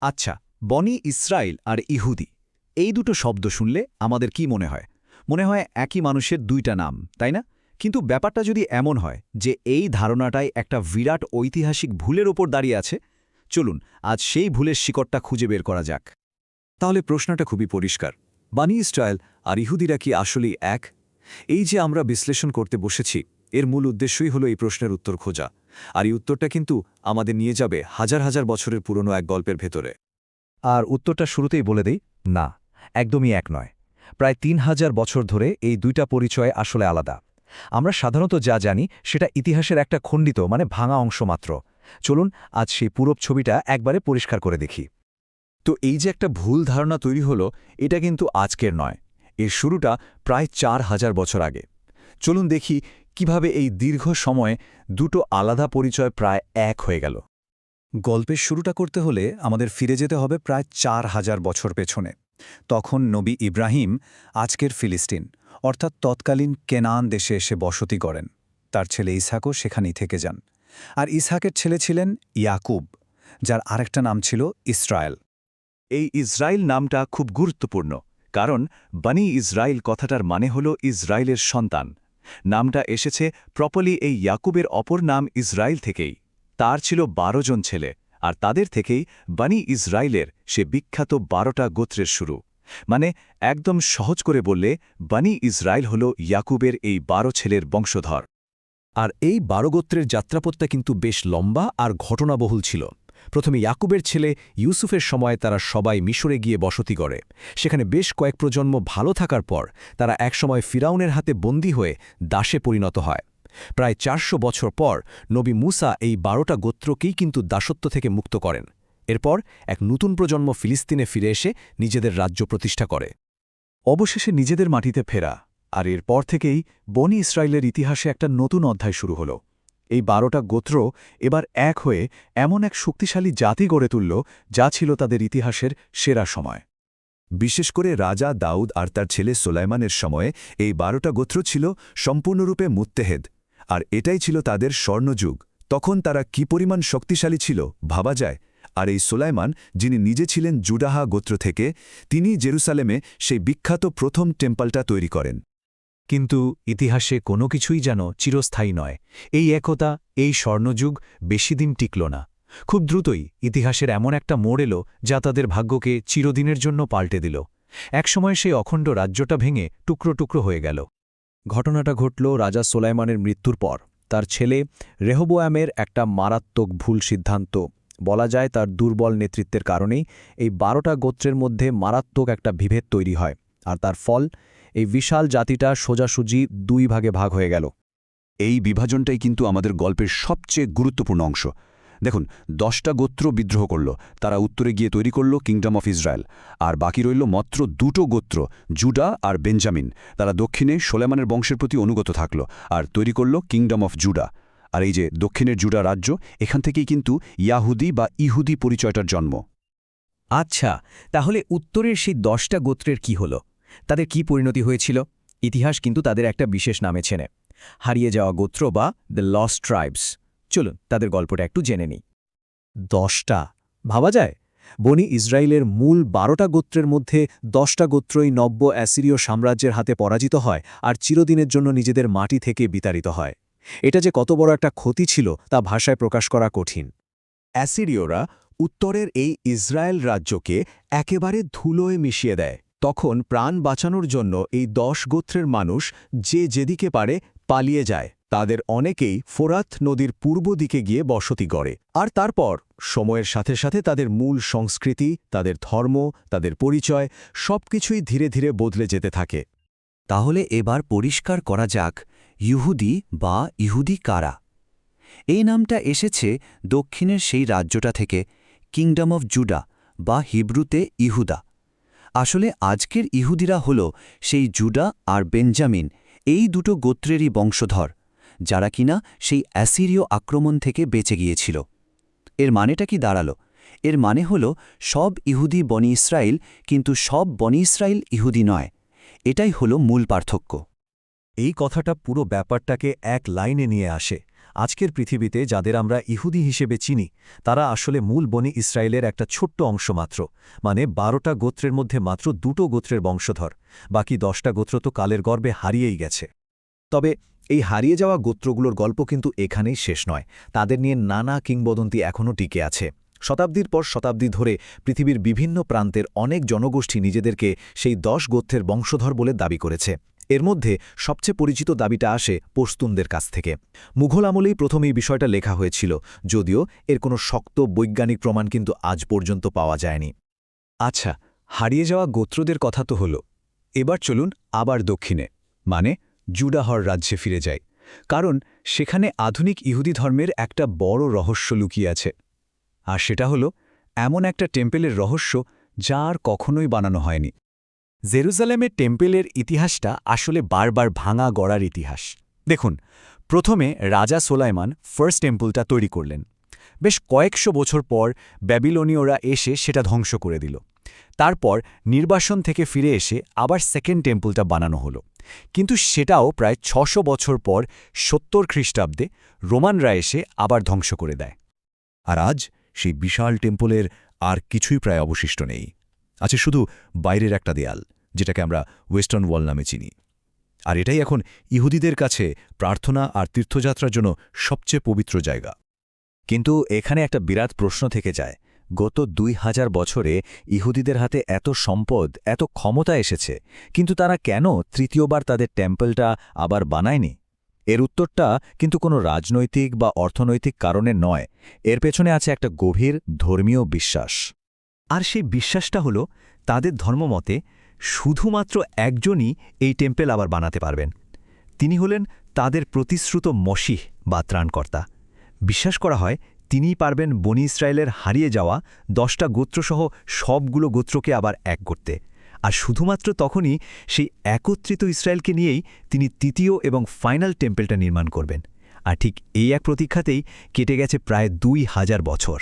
আচ্ছা, বনি ইসরায়েল আর ইহুদি এই দুটো শব্দ শুনলে আমাদের কি মনে হয়? মনে হয় একই মানুষের দুইটা নাম, তাই না? কিন্তু ব্যাপারটা যদি এমন হয় যে এই ধারণাটাই একটা বিরাট ঐতিহাসিক ভুলের ওপর দাঁড়িয়ে আছে, চলুন আজ সেই ভুলের শিকড়টা খুঁজে বের করা যাক। তাহলে প্রশ্নটা খুবই পরিষ্কার। বানি ইসরায়েল আর ইহুদিরা কি আসলেই এক? এই যে আমরা বিশ্লেষণ করতে বসেছি, এর মূল উদ্দেশ্যই হলো এই প্রশ্নের উত্তর খোঁজা। আর এই উত্তরটা কিন্তু আমাদের নিয়ে যাবে হাজার হাজার বছরের পুরনো এক গল্পের ভেতরে। আর উত্তরটা শুরুতেই বলে দেই, না, একদমই এক নয়। প্রায় ৩,০০০ বছর ধরে এই দুইটা পরিচয় আসলে আলাদা। আমরা সাধারণত যা জানি সেটা ইতিহাসের একটা খণ্ডিত ভাঙা অংশ মাত্র। চলুন আজ সেই পুরো ছবিটা একবারে পরিষ্কার করে দেখি। তো এই যে একটা ভুল ধারণা তৈরি হলো, এটা কিন্তু আজকের নয়। এর শুরুটা প্রায় ৪,০০০ বছর আগে। চলুন দেখি কিভাবে এই দীর্ঘ সময়ে দুটো আলাদা পরিচয় প্রায় এক হয়ে গেল। গল্পের শুরুটা করতে হলে আমাদের ফিরে যেতে হবে প্রায় ৪,০০০ বছর পেছনে। তখন নবী ইব্রাহিম আজকের ফিলিস্তিন অর্থাৎ তৎকালীন কেনান দেশে এসে বসতি করেন। তার ছেলে ইসহাকও সেখানেই থেকে যান। আর ইসহাকের ছেলে ছিলেন ইয়াকুব, যার আরেকটা নাম ছিল ইসরায়েল। এই ইসরায়েল নামটা খুব গুরুত্বপূর্ণ, কারণ বনি ইসরায়েল কথাটার মানে হল ইসরায়েলের সন্তান। নামটা এসেছে প্রপলি এই ইয়াকুবের অপর নাম ইসরায়েল থেকেই। তার ছিল ১২ জন ছেলে, আর তাদের থেকেই বনি ইসরায়েলের সে বিখ্যাত ১২টা গোত্রের শুরু। মানে একদম সহজ করে বললে বনি ইসরায়েল হল ইয়াকুবের এই ১২ ছেলের বংশধর। আর এই ১২ গোত্রের যাত্রাপথটা কিন্তু বেশ লম্বা আর ঘটনাবহুল ছিল। প্রথমে ইয়াকুবের ছেলে ইউসুফের সময় তারা সবাই মিশরে গিয়ে বসতি করে। সেখানে বেশ কয়েক প্রজন্ম ভালো থাকার পর তারা একসময় ফিরাউনের হাতে বন্দী হয়ে দাসে পরিণত হয়। প্রায় ৪০০ বছর পর নবী মুসা এই ১২টা গোত্রকেই কিন্তু দাসত্ব থেকে মুক্ত করেন। এরপর এক নতুন প্রজন্ম ফিলিস্তিনে ফিরে এসে নিজেদের রাজ্য প্রতিষ্ঠা করে। অবশেষে নিজেদের মাটিতে ফেরা, আর এরপর থেকেই বনি ইসরায়েলের ইতিহাসে একটা নতুন অধ্যায় শুরু হলো। এই ১২টা গোত্র এবার এক হয়ে এমন এক শক্তিশালী জাতি গড়ে তুলল যা ছিল তাদের ইতিহাসের সেরা সময়। বিশেষ করে রাজা দাউদ আর তার ছেলে সোলাইমানের সময়ে এই ১২টা গোত্র ছিল সম্পূর্ণরূপে মুত্তেহেদ। আর এটাই ছিল তাদের স্বর্ণযুগ। তখন তারা কি পরিমাণ শক্তিশালী ছিল ভাবা যায়। আর এই সোলাইমান, যিনি নিজে ছিলেন জুডাহা গোত্র থেকে, তিনি জেরুসালেমে সেই বিখ্যাত প্রথম টেম্পলটা তৈরি করেন। কিন্তু ইতিহাসে কোনো কিছুই যেন চিরস্থায়ী নয়। এই একতা, এই স্বর্ণযুগ বেশিদিন টিকল না। খুব দ্রুতই ইতিহাসের এমন একটা মোড় এলো যা তাদের ভাগ্যকে চিরদিনের জন্য পাল্টে দিল। একসময় সেই অখণ্ড রাজ্যটা ভেঙে টুকরো টুকরো হয়ে গেল। ঘটনাটা ঘটল রাজা সোলাইমানের মৃত্যুর পর। তার ছেলে রেহবোয়ামের একটা মারাত্মক ভুল সিদ্ধান্ত, বলা যায় তার দুর্বল নেতৃত্বের কারণেই এই ১২টা গোত্রের মধ্যে মারাত্মক একটা বিভেদ তৈরি হয়। আর তার ফল, এই বিশাল জাতিটা সোজাসুজি ২ ভাগে ভাগ হয়ে গেল। এই বিভাজনটাই কিন্তু আমাদের গল্পের সবচেয়ে গুরুত্বপূর্ণ অংশ। দেখুন, ১০টা গোত্র বিদ্রোহ করল, তারা উত্তরে গিয়ে তৈরি করল কিংডম অফ ইসরায়েল। আর বাকি রইল মাত্র ২টো গোত্র, জুডা আর বেঞ্জামিন। তারা দক্ষিণে সোলেমানের বংশের প্রতি অনুগত থাকল আর তৈরি করল কিংডম অফ জুডা। আর এই যে দক্ষিণের জুডা রাজ্য, এখান থেকেই কিন্তু ইয়াহুদি বা ইহুদি পরিচয়টার জন্ম। আচ্ছা, তাহলে উত্তরের সেই ১০টা গোত্রের কি হল? তাদের কি পরিণতি হয়েছিল? ইতিহাস কিন্তু তাদের একটা বিশেষ নামে চেনে, হারিয়ে যাওয়া গোত্র বা দ্য লস্ট ট্রাইবস। চলুন তাদের গল্পটা একটু জেনে নিই। ১০টা ভাবা যায়? বনি ইসরায়েলের মূল ১২টা গোত্রের মধ্যে ১০টা গোত্রই নব্য অ্যাসিরীয় সাম্রাজ্যের হাতে পরাজিত হয় আর চিরদিনের জন্য নিজেদের মাটি থেকে বিতাড়িত হয়। এটা যে কত বড় একটা ক্ষতি ছিল তা ভাষায় প্রকাশ করা কঠিন। অ্যাসিরীয়রা উত্তরের এই ইসরায়েল রাজ্যকে একেবারে ধুলোয় মিশিয়ে দেয়। তখন প্রাণ বাঁচানোর জন্য এই ১০ গোত্রের মানুষ যে যেদিকে পারে পালিয়ে যায়। তাদের অনেকেই ফোরাত নদীর পূর্ব দিকে গিয়ে বসতি গড়ে। আর তারপর সময়ের সাথে সাথে তাদের মূল সংস্কৃতি, তাদের ধর্ম, তাদের পরিচয় সবকিছুই ধীরে ধীরে বদলে যেতে থাকে। তাহলে এবার পরিষ্কার করা যাক, ইহুদি বা ইহুদি কারা। এই নামটা এসেছে দক্ষিণের সেই রাজ্যটা থেকে, কিংডম অফ জুডা বা হিব্রুতে ইহুদা। আসলে আজকের ইহুদিরা হল সেই জুডা আর বেঞ্জামিন, এই দুটো গোত্রেরই বংশধর, যারা কিনা সেই অ্যাসিরীয় আক্রমণ থেকে বেঁচে গিয়েছিল। এর মানেটা কি দাঁড়ালো? এর মানে হল সব ইহুদি বনি ইসরায়েল, কিন্তু সব বনি ইসরায়েল ইহুদি নয়। এটাই হল মূল পার্থক্য। এই কথাটা পুরো ব্যাপারটাকে এক লাইনে নিয়ে আসে। আজকের পৃথিবীতে যাদের আমরা ইহুদি হিসেবে চিনি তারা আসলে মূল বনি ইসরায়েলের একটা ছোট্ট অংশ মাত্র, মানে 12টা গোত্রের মধ্যে মাত্র 2টো গোত্রের বংশধর, বাকি 10টা গোত্র তো কালের গর্ভে হারিয়েই গেছে। তবে এই হারিয়ে যাওয়া গোত্রগুলোর গল্প কিন্তু এখানেই শেষ নয়, তাদের নিয়ে নানা কিংবদন্তি এখনও টিকে আছে। শতাব্দীর পর শতাব্দী ধরে পৃথিবীর বিভিন্ন প্রান্তের অনেক জনগোষ্ঠী নিজেদেরকে সেই 10 গোত্রের বংশধর বলে দাবি করেছে। এর মধ্যে সবচেয়ে পরিচিত দাবিটা আসে পশতুনদের কাছ থেকে। মুঘল আমলেই প্রথম এই বিষয়টা লেখা হয়েছিল, যদিও এর কোনো শক্ত বৈজ্ঞানিক প্রমাণ কিন্তু আজ পর্যন্ত পাওয়া যায়নি। আচ্ছা, হারিয়ে যাওয়া গোত্রদের কথা তো হলো, এবার চলুন আবার দক্ষিণে, মানে জুডাহর রাজ্যে ফিরে যাই, কারণ সেখানে আধুনিক ইহুদি ধর্মের একটা বড় রহস্য লুকিয়ে আছে। আর সেটা হলো এমন একটা টেম্পেলের রহস্য যা আর কখনোই বানানো হয়নি। জেরুজালেমের টেম্পেলের ইতিহাসটা আসলে বারবার ভাঙা গড়ার ইতিহাস। দেখুন, প্রথমে রাজা সোলাইমান ফার্স্ট টেম্পলটা তৈরি করলেন। বেশ কয়েকশো বছর পর ব্যাবিলনীয়রা এসে সেটা ধ্বংস করে দিল। তারপর নির্বাসন থেকে ফিরে এসে আবার সেকেন্ড টেম্পলটা বানানো হলো, কিন্তু সেটাও প্রায় 600 বছর পর 70 খ্রিস্টাব্দে রোমানরা এসে আবার ধ্বংস করে দেয়। আর আজ সেই বিশাল টেম্পলের আর কিছুই প্রায় অবশিষ্ট নেই, আছে শুধু বাইরের একটা দেয়াল, যেটাকে আমরা ওয়েস্টার্ন ওয়াল নামে চিনি। আর এটাই এখন ইহুদিদের কাছে প্রার্থনা আর তীর্থযাত্রার জন্য সবচেয়ে পবিত্র জায়গা। কিন্তু এখানে একটা বিরাট প্রশ্ন থেকে যায়, গত 2000 বছরে ইহুদিদের হাতে এত সম্পদ, এত ক্ষমতা এসেছে, কিন্তু তারা কেন তৃতীয়বার তাদের টেম্পলটা আবার বানায়নি? এর উত্তরটা কিন্তু কোনো রাজনৈতিক বা অর্থনৈতিক কারণে নয়, এর পেছনে আছে একটা গভীর ধর্মীয় বিশ্বাস। আর সেই বিশ্বাসটা হলো, তাদের ধর্মমতে শুধুমাত্র একজনই এই টেম্পল আবার বানাতে পারবেন। তিনি হলেন তাদের প্রতিশ্রুত মসিহ বা ত্রাণকর্তা। বিশ্বাস করা হয় তিনিই পারবেন বনি ইসরায়েলের হারিয়ে যাওয়া 10টা গোত্রসহ সবগুলো গোত্রকে আবার এক করতে। আর শুধুমাত্র তখনই সেই একত্রিত ইসরায়েলকে নিয়েই তিনি তৃতীয় এবং ফাইনাল টেম্পলটা নির্মাণ করবেন। আর ঠিক এই এক প্রতীক্ষাতেই কেটে গেছে প্রায় 2000 বছর।